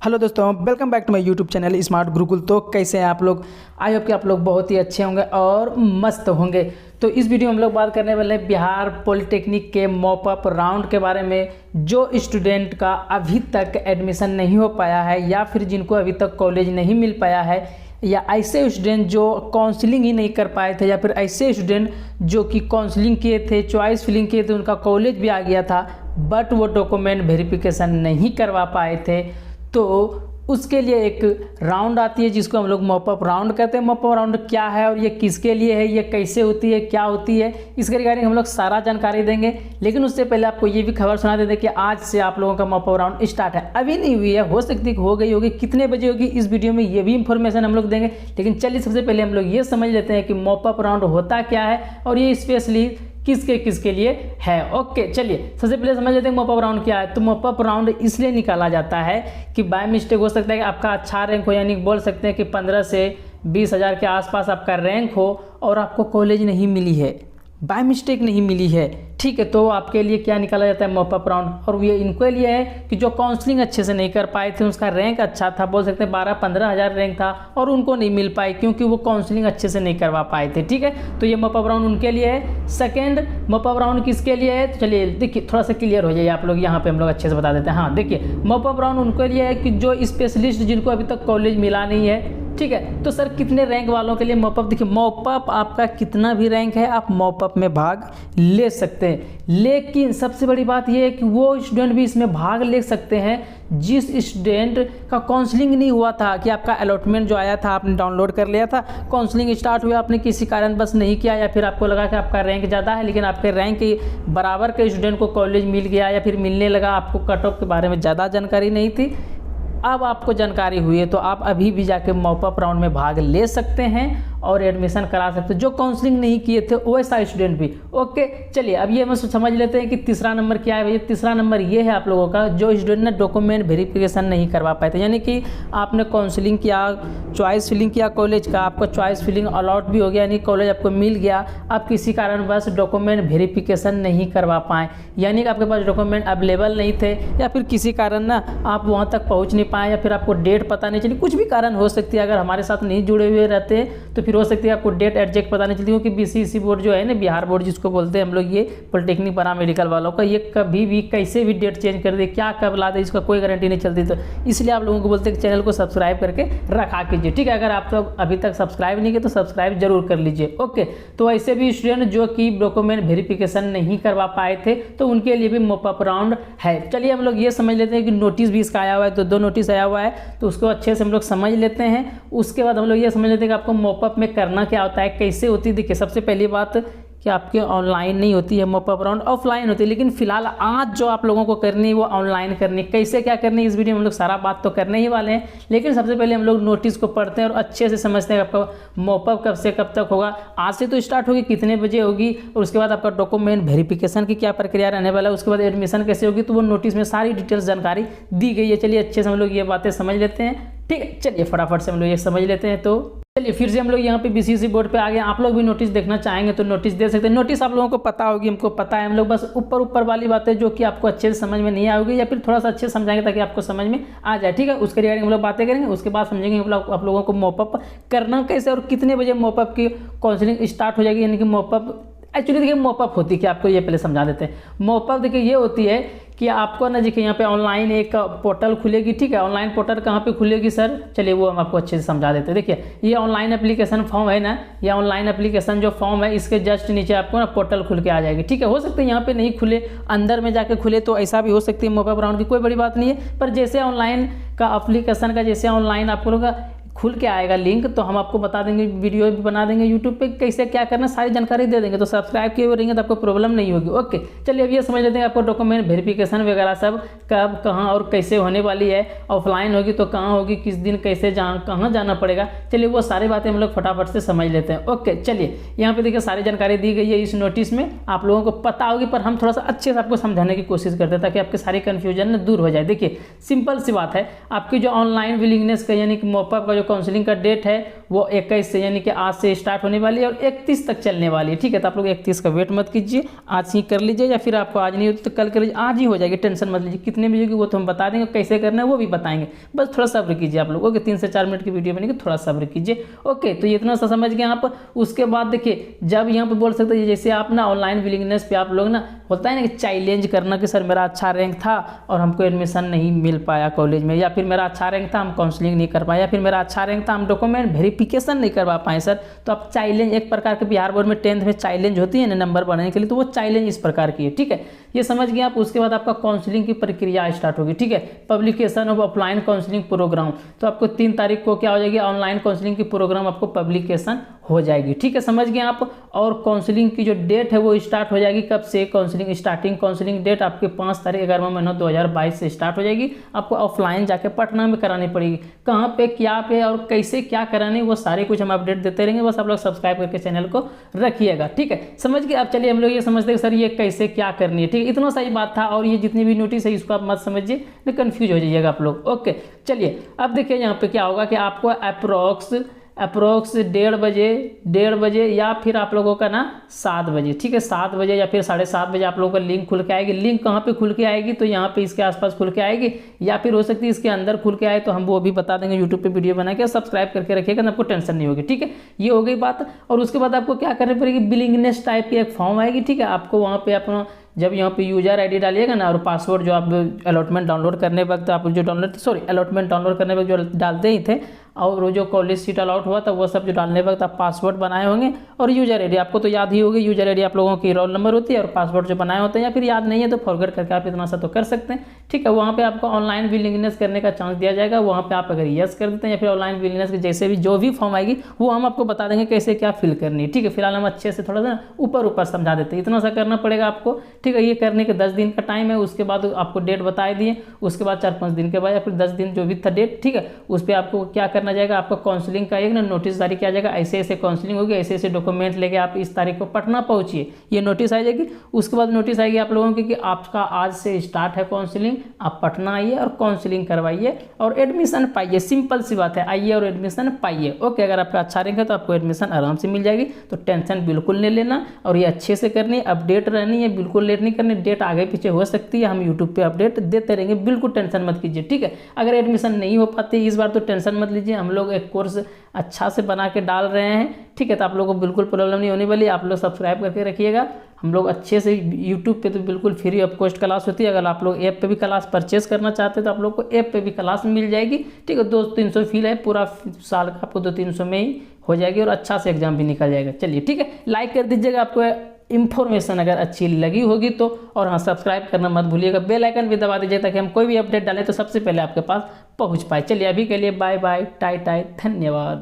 Hello दोस्तों, welcome back to my YouTube channel smart Gurukul. तो कैसे हैं आप लोग? आई होप कि आप लोग बहुत ही अच्छे होंगे और मस्त होंगे। तो इस वीडियो में हम लोग बात करने वाले हैं बिहार पॉलिटेक्निक के मॉप अप राउंड के बारे में। जो स्टूडेंट का अभी तक एडमिशन नहीं हो पाया है या फिर जिनको अभी तक कॉलेज नहीं मिल पाया है, या ऐसे स्टूडेंट जो काउंसलिंग ही नहीं कर पाए थे, या फिर ऐसे स्टूडेंट जो कि काउंसलिंग किए थे, चॉइस फिलिंग किए थे, उनका कॉलेज भी आ गया था बट वो डॉक्यूमेंट वेरिफिकेशन नहीं करवा पाए थे, तो उसके लिए एक राउंड आती है जिसको हम लोग मॉप अप राउंड कहते हैं। मॉप अप राउंड क्या है और ये किसके लिए है, ये कैसे होती है, क्या होती है, इसके रिगार्डिंग हम लोग सारा जानकारी देंगे। लेकिन उससे पहले आपको ये भी खबर सुना देते कि आज से आप लोगों का मॉप अप राउंड स्टार्ट है। अभी नहीं हुई है, हो सकती है हो गई होगी, कितने बजे होगी इस वीडियो में ये भी इंफॉर्मेशन हम लोग देंगे। लेकिन चलिए सबसे पहले हम लोग ये समझ लेते हैं कि मॉप अप राउंड होता क्या है और ये स्पेशली किसके लिए है। ओके, चलिए सबसे पहले समझ लेते हैं मॉप अप राउंड क्या है। तो मॉप अप राउंड इसलिए निकाला जाता है कि बाय मिस्टेक हो सकता है कि आपका अच्छा रैंक हो, यानी बोल सकते हैं कि 15 से 20 हज़ार के आसपास आपका रैंक हो और आपको कॉलेज नहीं मिली है, बाय मिस्टेक नहीं मिली है, ठीक है। तो आपके लिए क्या निकाला जाता है मॉप अप राउंड, और ये इनके लिए है कि जो काउंसलिंग अच्छे से नहीं कर पाए थे, उसका रैंक अच्छा था, बोल सकते हैं 12-15 हज़ार रैंक था और उनको नहीं मिल पाई क्योंकि वो काउंसलिंग अच्छे से नहीं करवा पाए थे, ठीक है। तो ये मॉप अप राउंड उनके लिए है। सेकेंड मॉप अप राउंड किसके लिए है, तो चलिए देखिए थोड़ा सा क्लियर हो जाइए आप लोग, यहाँ पे हम लोग अच्छे से बता देते हैं। हाँ देखिए, मॉप अप राउंड उनके लिए है कि जो स्पेशलिस्ट जिनको अभी तक कॉलेज मिला नहीं है, ठीक है। तो सर कितने रैंक वालों के लिए मॉप अप, देखिए मॉप अप आपका कितना भी रैंक है आप मॉप अप में भाग ले सकते हैं। लेकिन सबसे बड़ी बात यह है कि वो स्टूडेंट भी इसमें भाग ले सकते हैं जिस स्टूडेंट का काउंसलिंग नहीं हुआ था, कि आपका अलॉटमेंट जो आया था आपने डाउनलोड कर लिया था, काउंसलिंग स्टार्ट हुआ आपने किसी कारण बस नहीं किया, या फिर आपको लगा कि आपका रैंक ज़्यादा है लेकिन आपके रैंक के बराबर के स्टूडेंट को कॉलेज मिल गया या फिर मिलने लगा, आपको कट ऑफ के बारे में ज़्यादा जानकारी नहीं थी, अब आपको जानकारी हुई है तो आप अभी भी जाके मॉप अप राउंड में भाग ले सकते हैं और एडमिशन करा सकते हैं, जो काउंसलिंग नहीं किए थे वैसा स्टूडेंट भी। ओके, चलिए अब ये हम समझ लेते हैं कि तीसरा नंबर क्या है। भैया तीसरा नंबर ये है आप लोगों का, जो स्टूडेंट ने डॉक्यूमेंट वेरिफिकेशन नहीं करवा पाए थे, यानी कि आपने काउंसलिंग किया, चॉइस फिलिंग किया कॉलेज का, आपका चॉइस फिलिंग अलॉट भी हो गया, यानी कॉलेज आपको मिल गया, आप किसी कारण बस डॉक्यूमेंट वेरिफिकेशन नहीं करवा पाए, यानी कि आपके पास डॉक्यूमेंट अवेलेबल नहीं थे, या फिर किसी कारण ना आप वहाँ तक पहुँच नहीं पाए, या फिर आपको डेट पता नहीं चली, कुछ भी कारण हो सकती है। अगर हमारे साथ नहीं जुड़े हुए रहते तो फिर हो सकती है आपको डेट एग्जैक्ट पता नहीं चलती, क्योंकि बीसीसी बोर्ड जो है ना, बिहार बोर्ड जिसको बोलते हैं हम लोग, ये पॉलिटेक्निक पैरा मेडिकल वालों का, ये कभी भी कैसे भी डेट चेंज कर दे, क्या कब ला दे, इसका कोई गारंटी नहीं चलती। तो इसलिए आप लोगों को बोलते हैं कि चैनल को सब्सक्राइब करके रखा कीजिए, ठीक है। अगर आप लोग अभी तक सब्सक्राइब नहीं किए तो सब्सक्राइब जरूर कर लीजिए। ओके, तो ऐसे भी स्टूडेंट जो कि डॉक्यूमेंट वेरिफिकेशन नहीं करवा पाए थे तो उनके लिए भी मॉप अप राउंड है। चलिए हम लोग ये समझ लेते हैं कि नोटिस भी इसका आया हुआ है, तो 2 नोटिस आया हुआ है, तो उसको अच्छे से हम लोग समझ लेते हैं। उसके बाद हम लोग ये समझ लेते हैं कि आपको मॉप अप में करना क्या होता है, कैसे होती है। देखिए सबसे पहली बात कि आपके ऑनलाइन नहीं होती है मॉप अप राउंड, ऑफलाइन होती है, लेकिन फिलहाल आज जो आप लोगों को करनी है वो ऑनलाइन करनी है। कैसे क्या करनी है इस वीडियो में हम लोग सारा बात तो करने ही वाले हैं, लेकिन सबसे पहले हम लोग नोटिस को पढ़ते हैं और अच्छे से समझते हैं आपका मॉप अप कब से कब तक होगा। आज से तो स्टार्ट होगी, कितने बजे होगी, और उसके बाद आपका डॉक्यूमेंट वेरिफिकेशन की क्या प्रक्रिया रहने वाला है, उसके बाद एडमिशन कैसे होगी, तो वो नोटिस में सारी डिटेल्स जानकारी दी गई है। चलिए अच्छे से हम लोग ये बातें समझ लेते हैं, ठीक है। चलिए फटाफट से हम लोग ये समझ लेते हैं। तो चलिए फिर से हम लोग यहाँ पे बीसीसी बोर्ड पे आ गए। आप लोग भी नोटिस देखना चाहेंगे तो नोटिस दे सकते हैं। नोटिस आप लोगों को पता होगी, हमको पता है, हम लोग बस ऊपर वाली बातें जो कि आपको अच्छे से समझ में नहीं आएगी या फिर थोड़ा सा अच्छे से समझाएंगे ताकि आपको समझ में आ जाए, ठीक है। उसके रिगार्डिंग हम लोग बातें करेंगे, उसके बाद समझेंगे आप लोगों को मॉप अप करना कैसे और कितने बजे मॉप अप की काउंसलिंग स्टार्ट हो जाएगी, यानी कि मॉप अप एक्चुअली देखिए मॉप अप होती है कि आपको ये पहले समझा देते हैं। मॉप अप देखिए ये होती है कि आपको ना देखिए यहाँ पे ऑनलाइन एक पोर्टल खुलेगी, ठीक है। ऑनलाइन पोर्टल कहाँ पे खुलेगी सर, चलिए वो हम आपको अच्छे से समझा देते हैं। देखिए ये ऑनलाइन एप्लीकेशन फॉर्म है ना, ये ऑनलाइन एप्लीकेशन जो फॉर्म है इसके जस्ट नीचे आपको ना पोर्टल खुल के आ जाएगी, ठीक है। हो सकता है यहाँ पे नहीं खुले, अंदर में जाके खुले, तो ऐसा भी हो सकती है। मॉप अप राउंड की कोई बड़ी बात नहीं है, पर जैसे ऑनलाइन का एप्लीकेशन का जैसे ऑनलाइन आप लोगों का खुल के आएगा लिंक, तो हम आपको बता देंगे, वीडियो भी बना देंगे यूट्यूब पे, कैसे क्या करना सारी जानकारी दे देंगे। तो सब्सक्राइब किए हुए रहेंगे तो आपको प्रॉब्लम नहीं होगी। ओके, चलिए अब ये समझ लेते हैं आपको डॉक्यूमेंट वेरिफिकेशन वगैरह सब कब कहाँ और कैसे होने वाली है। ऑफलाइन होगी तो कहाँ होगी, किस दिन कैसे कहाँ जाना पड़ेगा, चलिए वो सारी बातें हम लोग फटाफट से समझ लेते हैं। ओके, चलिए यहाँ पे देखिए सारी जानकारी दी गई है इस नोटिस में, आप लोगों को पता होगी, पर हम थोड़ा सा अच्छे से आपको समझाने की कोशिश करते हैं ताकि आपके सारी कन्फ्यूजन दूर हो जाए। देखिए सिंपल सी बात है, आपकी जो ऑनलाइन विलिंगनेस का यानी कि मॉप अप का जो काउंसलिंग का डेट है वो 21 से यानी कि आज से स्टार्ट होने वाली है और 31 तक चलने वाली है। ठीक है, तो आप लोग 31 का वेट मत कीजिए, आज ही कर लीजिए, या फिर आपको आज नहीं होती तो कल कर लीजिए, आज ही हो जाएगी, टेंशन मत लीजिए। कितने बजे की वो तो हम बता देंगे, कैसे करना है वो भी बताएंगे, बस थोड़ा सब्र कीजिए आप लोग। ओके, 3 से 4 मिनट की वीडियो बनेगी, थोड़ा सब्र कीजिए। ओके, तो ये इतना सा समझ गए आप। उसके बाद देखिए, जब यहाँ पे बोल सकते हैं जैसे आप ना ऑनलाइन विलिंगनेस पे आप लोग ना होता है ना कि चैलेंज करना कि सर मेरा अच्छा रैंक था और हमको एडमिशन नहीं मिल पाया कॉलेज में, या फिर मेरा अच्छा रैंक था हम काउंसलिंग नहीं कर पाए, या फिर मेरा अच्छा रैंक था हम डॉक्यूमेंट वेरिफिकेशन नहीं करवा पाए सर। तो आप चैलेंज, एक प्रकार के बिहार बोर्ड में 10th में चैलेंज होती है ना नंबर बढ़ाने के लिए, तो वो चैलेंज इस प्रकार की है। ठीक है, ये समझ गए आप। उसके बाद आपका काउंसलिंग की प्रक्रिया स्टार्ट होगी। ठीक है, publication of offline counselling programme, तो आपको 3 तारीख को क्या हो जाएगी, ऑनलाइन काउंसलिंग की प्रोग्राम आपको पब्लिकेशन हो जाएगी। ठीक है, समझ गए आप। और काउंसलिंग की जो डेट है वो स्टार्ट हो जाएगी कब से, काउंसलिंग स्टार्टिंग काउंसलिंग डेट आपके 5 तारीख 11वां महीना 2022 से स्टार्ट हो जाएगी। आपको ऑफलाइन जाके पटना में करानी पड़ेगी। कहाँ पे, क्या पे और कैसे क्या कराने, वो सारे कुछ हम अपडेट देते रहेंगे, बस आप लोग सब्सक्राइब करके चैनल को रखिएगा। ठीक है, समझ गए आप। चलिए हम लोग ये समझते हैं सर ये कैसे क्या करनी है। ठीक है, इतना सही बात था। और ये जितनी भी नोटिस है इसको आप मत समझिए, नहीं कंफ्यूज हो जाइएगा आप लोग। ओके, चलिए अब देखिए यहाँ पे क्या होगा कि आपको अप्रोक्स 1:30 बजे या फिर आप लोगों का ना 7 बजे, ठीक है 7 बजे या फिर 7:30 बजे आप लोगों का लिंक खुल के आएगी। लिंक कहाँ पे खुल के आएगी, तो यहाँ पे इसके आसपास खुल के आएगी, या फिर हो सकती है इसके अंदर खुल के आए, तो हम वो भी बता देंगे यूट्यूब पे वीडियो बना के। सब्सक्राइब करके रखिएगा ना, आपको टेंशन नहीं होगी। ठीक है, ये हो गई बात। और उसके बाद आपको क्या करनी पड़ेगी, बिलिंगनेस टाइप की एक फॉर्म आएगी। ठीक है, आपको वहाँ पे अपना जब यहाँ पे यूजर आईडी डालिएगा ना और पासवर्ड जो आप अलॉटमेंट डाउनलोड करने वक्त आप जो अलॉटमेंट डाउनलोड करने वक्त जो डालते ही थे, और वो जो कॉलेज सीट अलॉट हुआ था वो सब जो डालने वक्त आप पासवर्ड बनाए होंगे, और यूजर आईडी आपको तो याद ही होगी। यूजर आईडी आप लोगों की रोल नंबर होती है और पासवर्ड जो बनाए होते हैं, या फिर याद नहीं है तो फॉरवर्ड करके आप इतना सा तो कर सकते हैं। ठीक है, वहाँ पे आपको ऑनलाइन विलिंगनेस करने का चांस दिया जाएगा। वहाँ पे आप अगर यस कर देते हैं या फिर ऑनलाइन विलिंगनेस के जैसे भी जो भी फॉर्म आएगी वो हम आपको बता देंगे कैसे क्या फिल करनी है। ठीक है, फिलहाल हम अच्छे से थोड़ा सा ऊपर समझा देते हैं, इतना सा करना पड़ेगा आपको। ठीक है, ये करने के 10 दिन का टाइम है। उसके बाद आपको डेट बता दिए, उसके बाद 4-5 दिन के बाद या फिर 10 दिन जो भी था डेट, ठीक है, उस पर आपको क्या करना जाएगा, आपका काउंसलिंग का एक ना नोटिस जारी किया जाएगा, ऐसे ऐसे काउंसलिंग होगी, ऐसे ऐसे डॉक्यूमेंट लेके आप इस तारीख को पटना पहुंचिए, ये नोटिस आ जाएगी। उसके बाद नोटिस आएगी आप लोगों की कि आपका आज से स्टार्ट है काउंसलिंग, आप पटना आइए और काउंसलिंग करवाइए और एडमिशन पाइए। सिंपल सी बात है, आइए और एडमिशन पाइए। ओके, अगर आपका अच्छा रैंक है तो आपको एडमिशन आराम से मिल जाएगी, तो टेंशन बिल्कुल नहीं लेना, और ये अच्छे से करनी है, अपडेट रहनी है, बिल्कुल लेट नहीं करनी। डेट आगे पीछे हो सकती है, हम यूट्यूब पे अपडेट देते रहेंगे, बिल्कुल टेंशन मत कीजिए। ठीक है, अगर एडमिशन नहीं हो पाती इस बार तो टेंशन मत लीजिए, हम लोग एक कोर्स अच्छा से बना के डाल रहे हैं। ठीक है, तो आप लोगों को बिल्कुल प्रॉब्लम नहीं होने वाली। आप लोग सब्सक्राइब करके रखिएगा। हम लोग अच्छे से यूट्यूब पे तो बिल्कुल फ्री ऑफ कॉस्ट क्लास होती है। अगर आप लोग ऐप पे भी क्लास परचेस करना चाहते हैं तो आप लोग को ऐप पे भी क्लास मिल जाएगी। ठीक है, 200-300 फीस है, पूरा साल का आपको 200-300 में ही हो जाएगी और अच्छा से एग्जाम भी निकल जाएगा। चलिए ठीक है, लाइक कर दीजिएगा आपको इन्फॉर्मेशन अगर अच्छी लगी होगी तो, और हाँ सब्सक्राइब करना मत भूलिएगा, बेल आइकन भी दबा दीजिए ताकि हम कोई भी अपडेट डालें तो सबसे पहले आपके पास पहुँच पाए। चलिए अभी के लिए बाय बाय, टाई टाई, धन्यवाद।